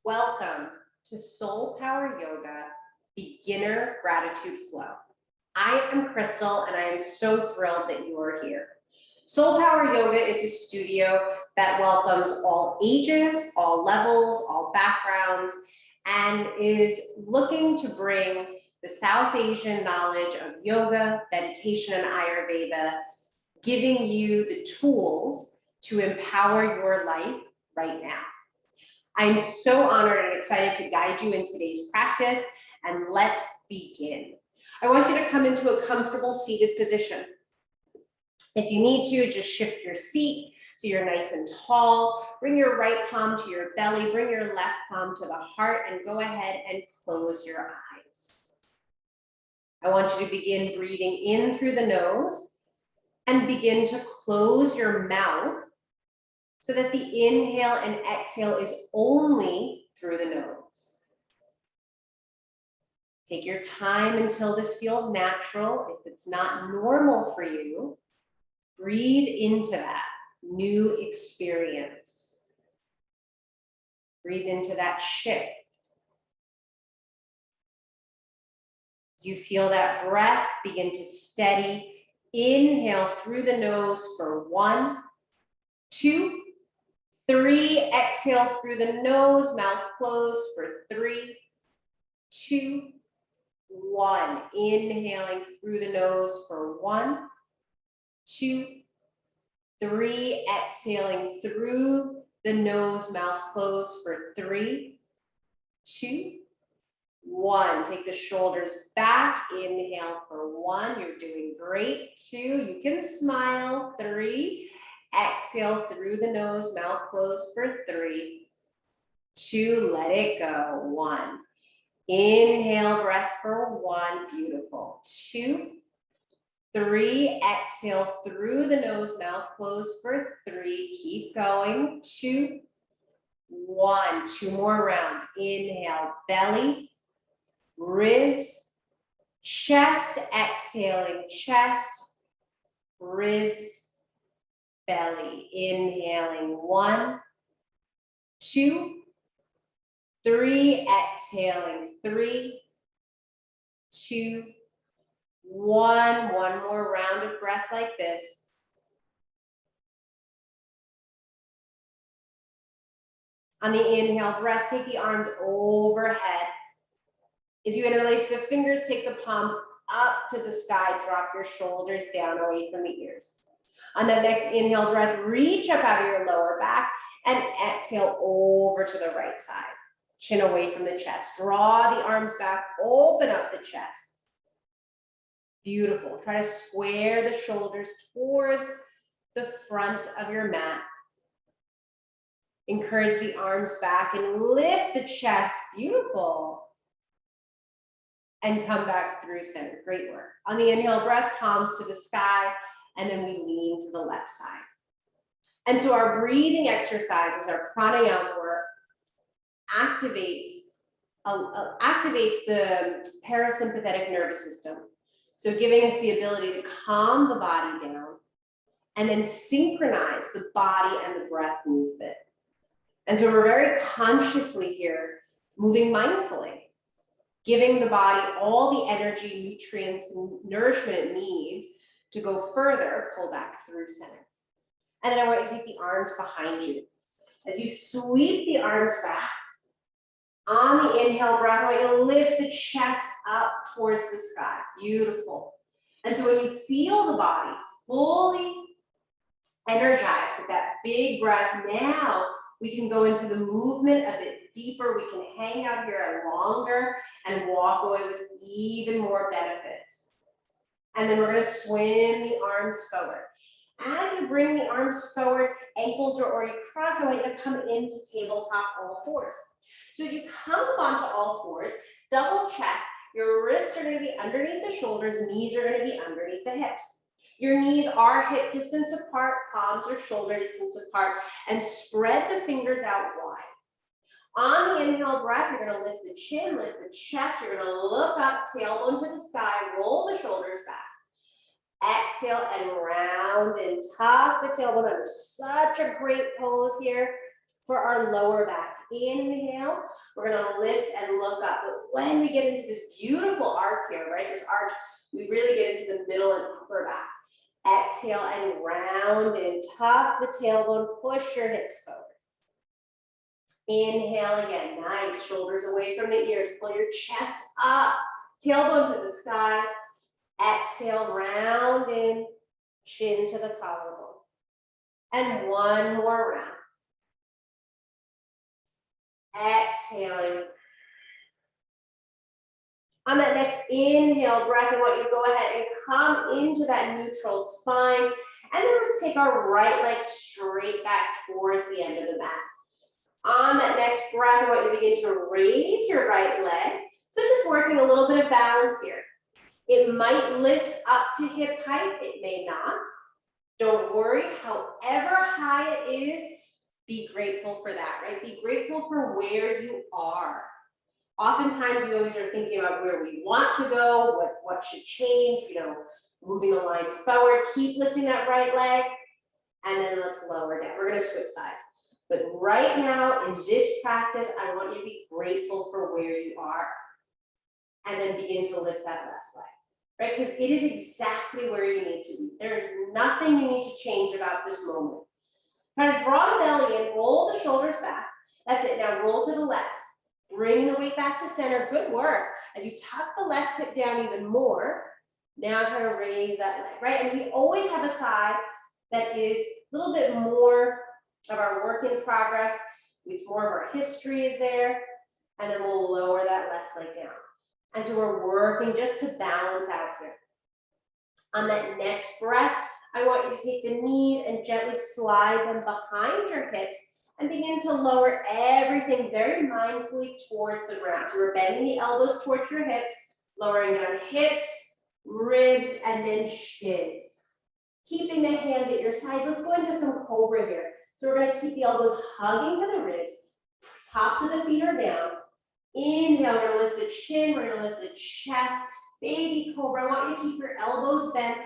Welcome to Soul Power Yoga Beginner Gratitude Flow. I am Cristal and I am so thrilled that you are here. Soul Power Yoga is a studio that welcomes all ages, all levels, all backgrounds, and is looking to bring the South Asian knowledge of yoga, meditation, and Ayurveda, giving you the tools to empower your life right now. I'm so honored and excited to guide you in today's practice, and let's begin. I want you to come into a comfortable seated position. If you need to, just shift your seat so you're nice and tall. Bring your right palm to your belly, bring your left palm to the heart, and go ahead and close your eyes. I want you to begin breathing in through the nose and begin to close your mouth so that the inhale and exhale is only through the nose. Take your time until this feels natural. If it's not normal for you, breathe into that new experience. Breathe into that shift. As you feel that breath begin to steady, inhale through the nose for 1, 2, 3, exhale through the nose, mouth closed for 3, 2, 1. Inhaling through the nose for 1, 2, 3. Exhaling through the nose, mouth closed for 3, 2, 1. Take the shoulders back. Inhale for 1. You're doing great. 2. You can smile. 3. Exhale through the nose, mouth closed for 3, 2, let it go. 1. Inhale, breath for 1. Beautiful. 2, 3. Exhale through the nose, mouth closed for 3. Keep going. 2, 1. 2 more rounds. Inhale, belly, ribs, chest. Exhaling, chest, ribs, belly. Inhaling 1, 2, 3. Exhaling 3, 2, 1. One more round of breath like this. On the inhale breath, take the arms overhead. As you interlace the fingers, take the palms up to the sky. Drop your shoulders down away from the ears. On that next inhale breath, reach up out of your lower back and exhale over to the right side. Chin away from the chest. Draw the arms back, open up the chest. Beautiful. Try to square the shoulders towards the front of your mat. Encourage the arms back and lift the chest. Beautiful. And come back through center. Great work. On the inhale breath, palms to the sky. And then we lean to the left side. And so our breathing exercises, our pranayama work, activates the parasympathetic nervous system. So giving us the ability to calm the body down and then synchronize the body and the breath movement. And so we're very consciously here, moving mindfully, giving the body all the energy, nutrients, and nourishment it needs to go further, pull back through center. And then I want you to take the arms behind you. As you sweep the arms back, on the inhale breath, I want you to lift the chest up towards the sky. Beautiful. And so when you feel the body fully energized with that big breath, now we can go into the movement a bit deeper. We can hang out here longer and walk away with even more benefits. And then we're going to swim the arms forward. As you bring the arms forward, ankles are already crossed. I want you to come into tabletop all fours. So as you come up onto all fours, double check. Your wrists are going to be underneath the shoulders, knees are going to be underneath the hips. Your knees are hip distance apart, palms are shoulder distance apart, and spread the fingers out wide. On the inhale breath, you're going to lift the chin, lift the chest. You're going to look up, tailbone to the sky, roll the shoulders back. Exhale and round and tuck the tailbone under. Such a great pose here for our lower back. inhale, we're gonna lift and look up. But when we get into this beautiful arc here, right, this arch, we really get into the middle and upper back. Exhale and round and tuck the tailbone, push your hips forward. Inhale again, nice, shoulders away from the ears, pull your chest up, tailbone to the sky. Exhale, round in, chin to the collarbone. And one more round. Exhaling. On that next inhale breath, I want you to go ahead and come into that neutral spine. And then let's take our right leg straight back towards the end of the mat. On that next breath, I want you to begin to raise your right leg. So just working a little bit of balance here. It might lift up to hip height, it may not. Don't worry, however high it is, be grateful for that, right? Be grateful for where you are. Oftentimes we always are thinking about where we want to go, what should change, moving the line forward. Keep lifting that right leg, and then let's lower down. We're gonna switch sides. But right now, in this practice, I want you to be grateful for where you are, and then begin to lift that left leg, right? Because it is exactly where you need to be. There's nothing you need to change about this moment. Try to draw the belly in, roll the shoulders back. That's it, now roll to the left. Bring the weight back to center, good work. As you tuck the left hip down even more, now try to raise that leg, right? And we always have a side that is a little bit more of our work in progress. It's more of our history is there, and then we'll lower that left leg down. And so we're working just to balance out here. On that next breath, I want you to take the knees and gently slide them behind your hips and begin to lower everything very mindfully towards the ground. So we're bending the elbows towards your hips, lowering down hips, ribs, and then shin. Keeping the hands at your side. Let's go into some cobra here. So we're gonna keep the elbows hugging to the ribs, tops of the feet are down. Inhale, we're gonna lift the chin, we're gonna lift the chest. Baby cobra, I want you to keep your elbows bent.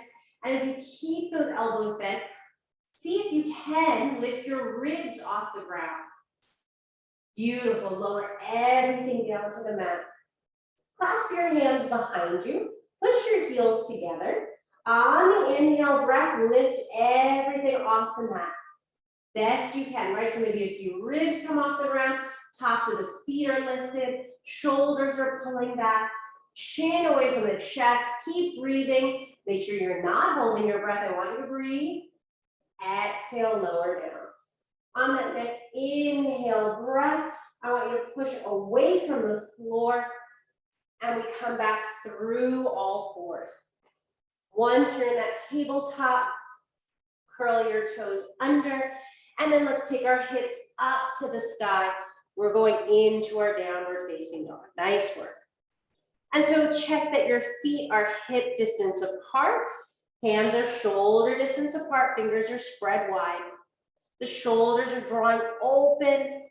And as you keep those elbows bent, see if you can lift your ribs off the ground. Beautiful, lower everything down to the mat. Clasp your hands behind you, push your heels together. On the inhale breath, lift everything off the mat. Best you can, right? So maybe a few ribs come off the ground, tops of the feet are lifted, shoulders are pulling back, chin away from the chest, keep breathing. Make sure you're not holding your breath. I want you to breathe. Exhale, lower down. On that next inhale breath, I want you to push away from the floor and we come back through all fours. Once you're in that tabletop, curl your toes under, and then let's take our hips up to the sky. We're going into our downward facing dog. Nice work. And so check that your feet are hip distance apart. Hands are shoulder distance apart. Fingers are spread wide. The shoulders are drawing open.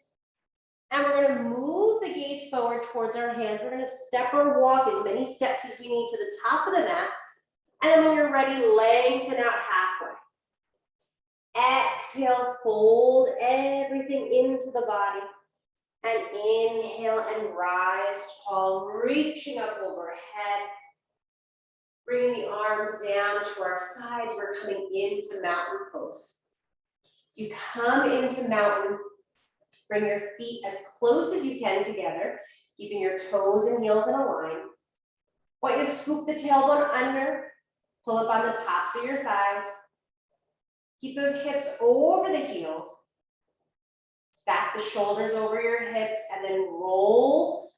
And we're going to move the gaze forward towards our hands. We're going to step or walk as many steps as we need to the top of the mat. And then when you're ready, lengthen out halfway. Exhale, fold everything into the body. And inhale and rise tall, reaching up overhead. Bringing the arms down to our sides. We're coming into mountain pose. So you come into mountain, bring your feet as close as you can together, keeping your toes and heels in a line. Want you to scoop the tailbone under, pull up on the tops of your thighs. Keep those hips over the heels. Stack the shoulders over your hips and then roll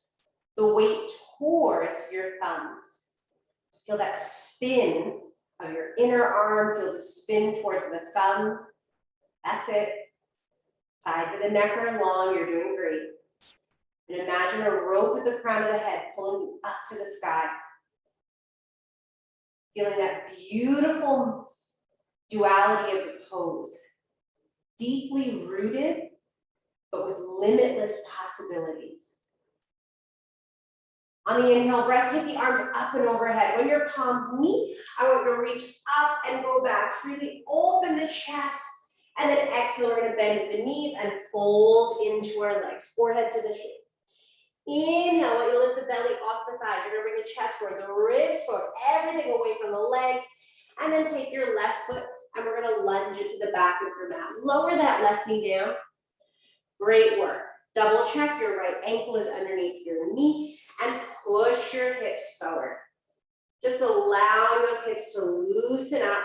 the weight towards your thumbs. Feel that spin of your inner arm, feel the spin towards the thumbs. That's it. Sides of the neck are long, you're doing great. And imagine a rope at the crown of the head pulling you up to the sky. Feeling that beautiful duality of the pose. Deeply rooted, but with limitless possibilities. On the inhale breath, take the arms up and overhead. When your palms meet, I want you to reach up and go back. Freely open the chest And then exhale, we're gonna bend at the knees and fold into our legs, forehead to the shins. Inhale, I want you to lift the belly off the thighs. You're gonna bring the chest forward, the ribs forward, everything away from the legs. And then take your left foot and we're gonna lunge it to the back of your mat. Lower that left knee down. Great work. Double check your right ankle is underneath your knee and push your hips forward. Just allowing those hips to loosen up.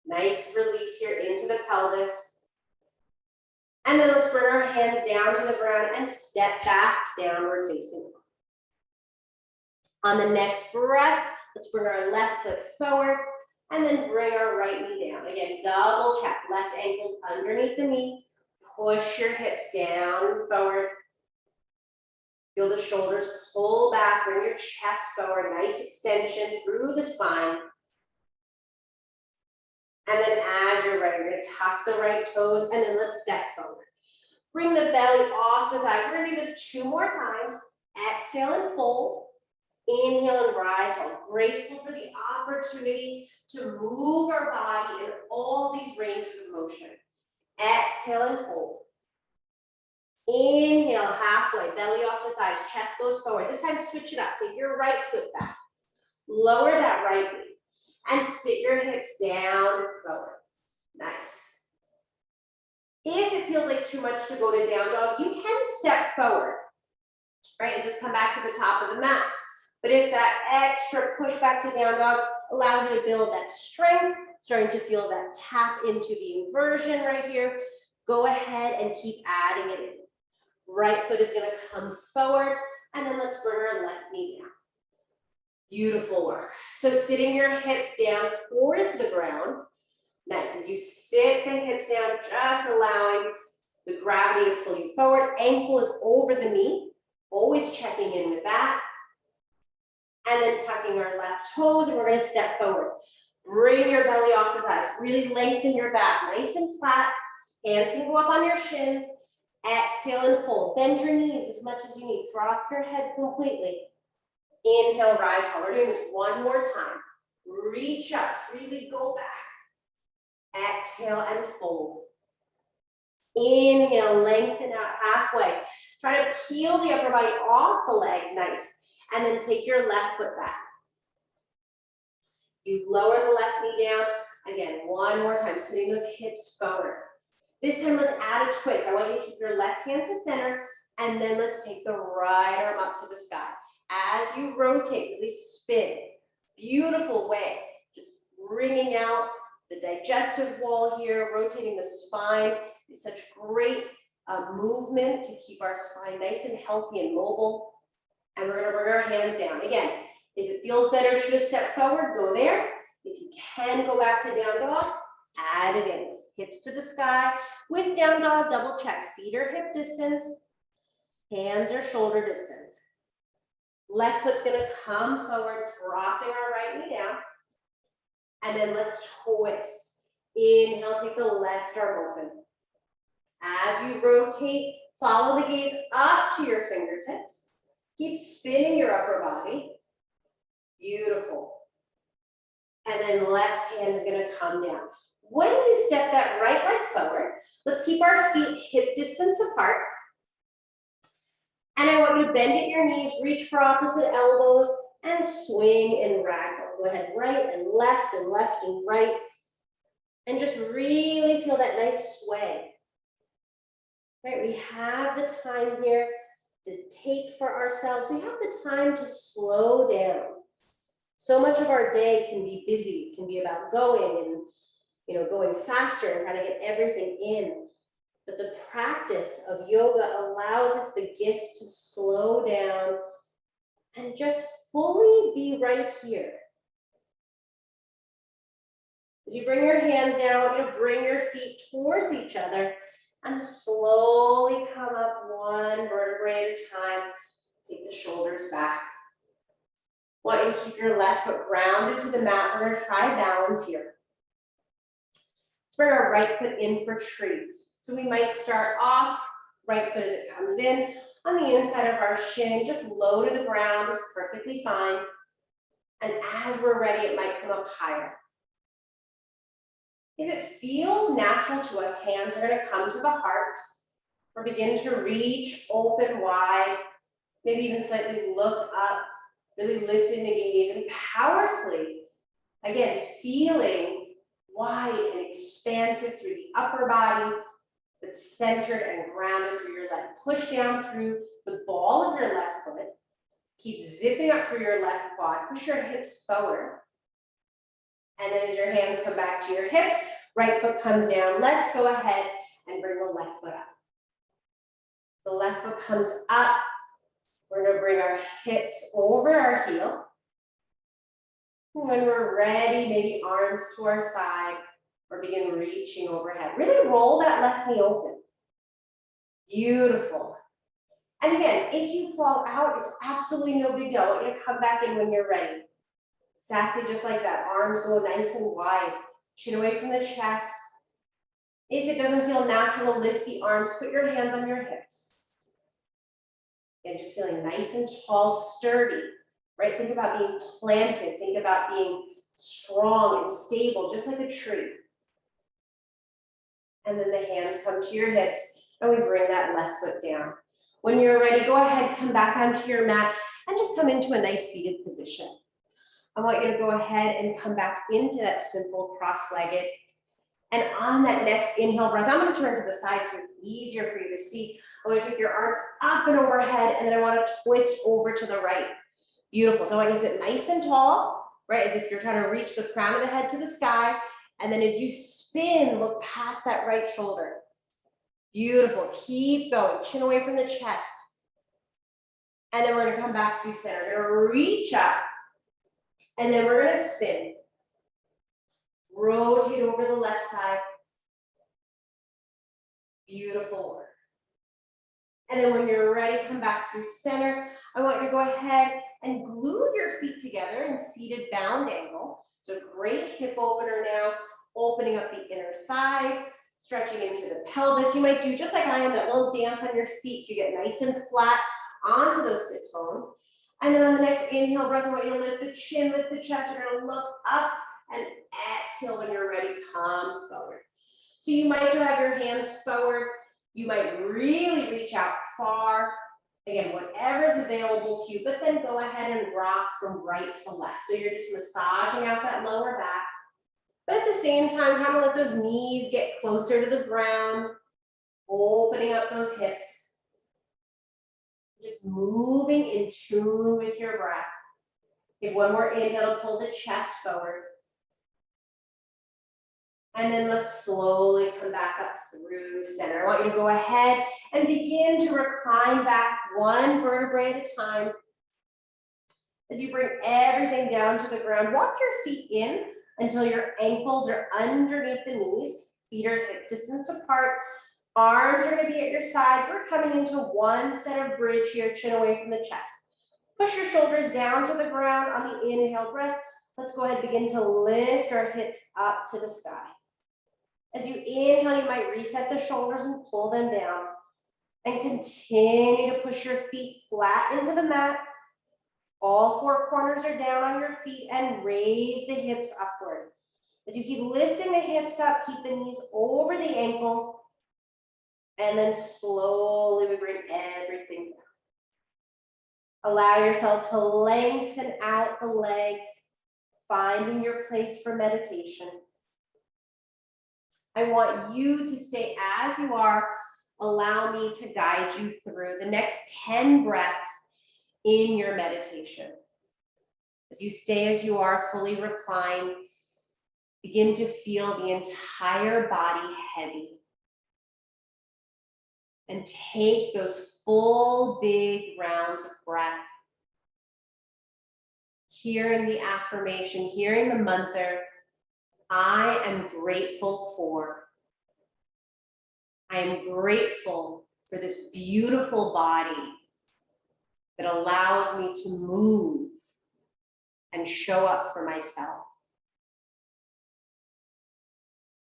Nice release here into the pelvis. And then let's bring our hands down to the ground and step back, downward facing. On the next breath, let's bring our left foot forward and then bring our right knee down. Again, double check, left ankle's underneath the knee. Push your hips down and forward. Feel the shoulders pull back, bring your chest forward, nice extension through the spine. And then as you're ready, you're gonna tuck the right toes and then let's step forward. Bring the belly off the thighs. We're gonna do this 2 more times. Exhale and fold. Inhale and rise. So I'm grateful for the opportunity to move our body in all these ranges of motion. Exhale and fold. Inhale, halfway, belly off the thighs, chest goes forward. This time switch it up. Take your right foot back. Lower that right knee. And sit your hips down and forward. Nice. If it feels like too much to go to down dog, you can step forward, right? And just come back to the top of the mat. But if that extra push back to down dog allows you to build that strength, starting to feel that tap into the inversion right here, go ahead and keep adding it in. Right foot is gonna come forward, and then let's bring our left knee down. Beautiful work. So sitting your hips down towards the ground. Nice, as you sit the hips down, just allowing the gravity to pull you forward. Ankle is over the knee, always checking in with that. And then tucking our left toes, and we're gonna step forward. Bring your belly off the thighs, really lengthen your back, nice and flat. Hands can go up on your shins. Exhale and fold. Bend your knees as much as you need. Drop your head completely. Inhale, rise tall. We're doing this 1 more time. Reach up, freely go back. Exhale and fold. Inhale, lengthen out halfway. Try to peel the upper body off the legs, nice. And then take your left foot back. You lower the left knee down. Again, 1 more time, sitting those hips forward. This time, let's add a twist. I want you to keep your left hand to center, and then let's take the right arm up to the sky. As you rotate, really spin. Beautiful way. Just bringing out the digestive wall here, rotating the spine is such great movement to keep our spine nice and healthy and mobile. And we're gonna bring our hands down. Again, if it feels better to you to step forward, go there. If you can go back to down dog, add it in. Hips to the sky. With down dog, double check. Feet are hip distance. Hands are shoulder distance. Left foot's gonna come forward, dropping our right knee down. And then let's twist. Inhale, take the left arm open. As you rotate, follow the gaze up to your fingertips. Keep spinning your upper body. Beautiful. And then left hand is gonna come down. When you step that right leg forward, let's keep our feet hip distance apart. And I want you to bend at your knees, reach for opposite elbows, and swing in ragdoll. Go ahead, right and left and right. And just really feel that nice sway. Right, we have the time here to take for ourselves. We have the time to slow down. So much of our day can be busy, it can be about going and going faster and trying to get everything in. But the practice of yoga allows us the gift to slow down and just fully be right here. As you bring your hands down, I want you to bring your feet towards each other and slowly come up 1 vertebrae at a time. Take the shoulders back. I want you to keep your left foot grounded to the mat. We're gonna try balance here. Let's bring our right foot in for tree. So we might start off, right foot as it comes in, on the inside of our shin, just low to the ground is perfectly fine. And as we're ready, it might come up higher. If it feels natural to us, hands are gonna come to the heart or begin to reach open wide, maybe even slightly look up, really lifting the gaze and powerfully, again, feeling wide and expansive through the upper body, but centered and grounded through your leg. Push down through the ball of your left foot. Keep zipping up through your left quad. Push your hips forward. And then as your hands come back to your hips, right foot comes down. Let's go ahead and bring the left foot up. The left foot comes up. We're gonna bring our hips over our heel. When we're ready, maybe arms to our side, or begin reaching overhead. Really roll that left knee open. Beautiful. And again, if you fall out, it's absolutely no big deal. I want you to come back in when you're ready. Exactly just like that. Arms go nice and wide. Chin away from the chest. If it doesn't feel natural, lift the arms. Put your hands on your hips. And just feeling nice and tall, sturdy, right? Think about being planted. Think about being strong and stable, just like a tree. And then the hands come to your hips, and we bring that left foot down. When you're ready, go ahead, come back onto your mat, and just come into a nice seated position. I want you to go ahead and come back into that simple cross-legged. And on that next inhale breath, I'm going to turn to the side so it's easier for you to see. I want you to take your arms up and overhead, and then I want to twist over to the right. Beautiful. So I want you to sit nice and tall, right? As if you're trying to reach the crown of the head to the sky. And then as you spin, look past that right shoulder. Beautiful. Keep going. Chin away from the chest. And then we're going to come back through center. We're going to reach up. And then we're going to spin. Rotate over the left side. Beautiful work. And then when you're ready, come back through center. I want you to go ahead and glue your feet together in seated bound angle. So great hip opener now, opening up the inner thighs, stretching into the pelvis. You might do just like I am, that little dance on your seat so you get nice and flat onto those sits bones. And then on the next inhale breath, I want you to lift the chin, lift the chest. You're gonna look up and exhale when you're ready, come forward. So you might drive your hands forward. You might really reach out far. Again, whatever is available to you, but then go ahead and rock from right to left. So you're just massaging out that lower back. But at the same time, trying to let those knees get closer to the ground, opening up those hips. Just moving in tune with your breath. Take one more inhale to pull the chest forward. And then let's slowly come back up through center. I want you to go ahead and begin to recline back one vertebrae at a time. As you bring everything down to the ground, walk your feet in until your ankles are underneath the knees. Feet are hip distance apart. Arms are going to be at your sides. We're coming into one set of bridge here, chin away from the chest. Push your shoulders down to the ground on the inhale breath. Let's go ahead and begin to lift our hips up to the sky. As you inhale, you might reset the shoulders and pull them down. And continue to push your feet flat into the mat. All four corners are down on your feet and raise the hips upward. As you keep lifting the hips up, keep the knees over the ankles. And then slowly we bring everything down. Allow yourself to lengthen out the legs, finding your place for meditation. I want you to stay as you are. Allow me to guide you through the next 10 breaths in your meditation. As you stay as you are, fully reclined, begin to feel the entire body heavy. And take those full, big rounds of breath. Hearing the affirmation, hearing the mantra, I am grateful for. I am grateful for this beautiful body that allows me to move and show up for myself.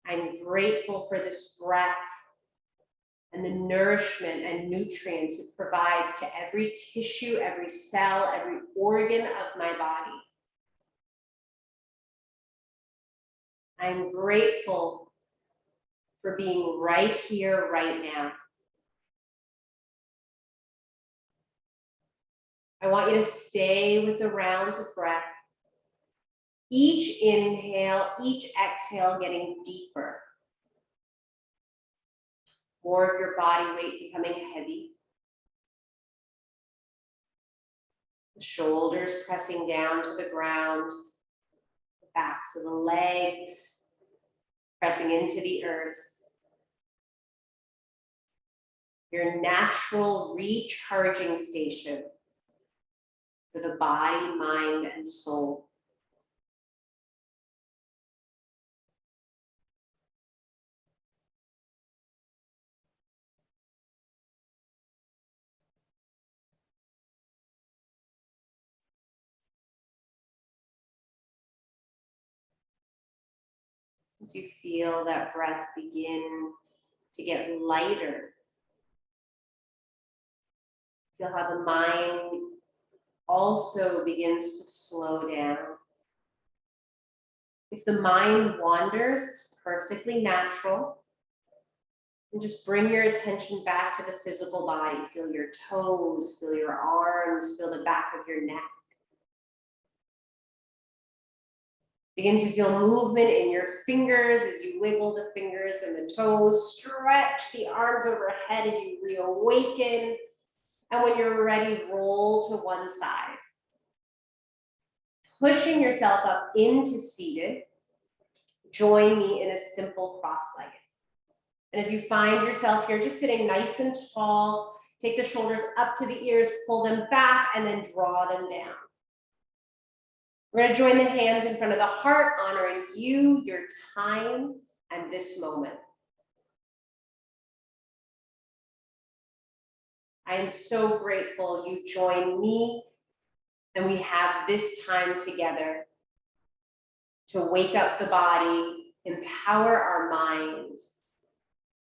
I'm grateful for this breath and the nourishment and nutrients it provides to every tissue, every cell, every organ of my body. I'm grateful for being right here, right now. I want you to stay with the rounds of breath. Each inhale, each exhale getting deeper. More of your body weight becoming heavy. The shoulders pressing down to the ground. The backs of the legs pressing into the earth. Your natural recharging station for the body, mind, and soul. As you feel that breath begin to get lighter, feel how the mind also begins to slow down. If the mind wanders, it's perfectly natural. And just bring your attention back to the physical body. Feel your toes, feel your arms, feel the back of your neck. Begin to feel movement in your fingers as you wiggle the fingers and the toes. Stretch the arms overhead as you reawaken. And when you're ready, roll to one side. Pushing yourself up into seated. Join me in a simple cross-legged. And as you find yourself here, just sitting nice and tall, take the shoulders up to the ears, pull them back, and then draw them down. We're going to join the hands in front of the heart, honoring you, your time, and this moment. I am so grateful you joined me, and we have this time together to wake up the body, empower our minds,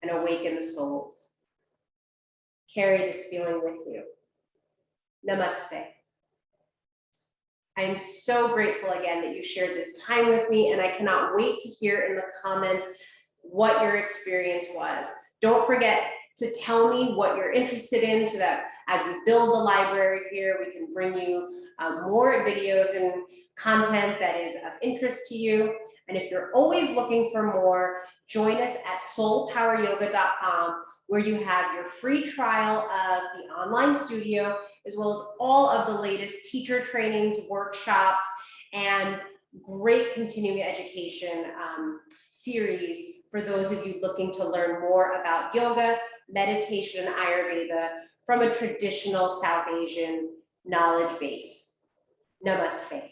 and awaken the souls. Carry this feeling with you. Namaste. I am so grateful again that you shared this time with me, and I cannot wait to hear in the comments what your experience was. Don't forget to tell me what you're interested in so that as we build the library here, we can bring you more videos and content that is of interest to you. And if you're always looking for more, join us at soulpoweryoga.com, where you have your free trial of the online studio, as well as all of the latest teacher trainings, workshops, and great continuing education series for those of you looking to learn more about yoga, meditation, and Ayurveda from a traditional South Asian knowledge base. Namaste.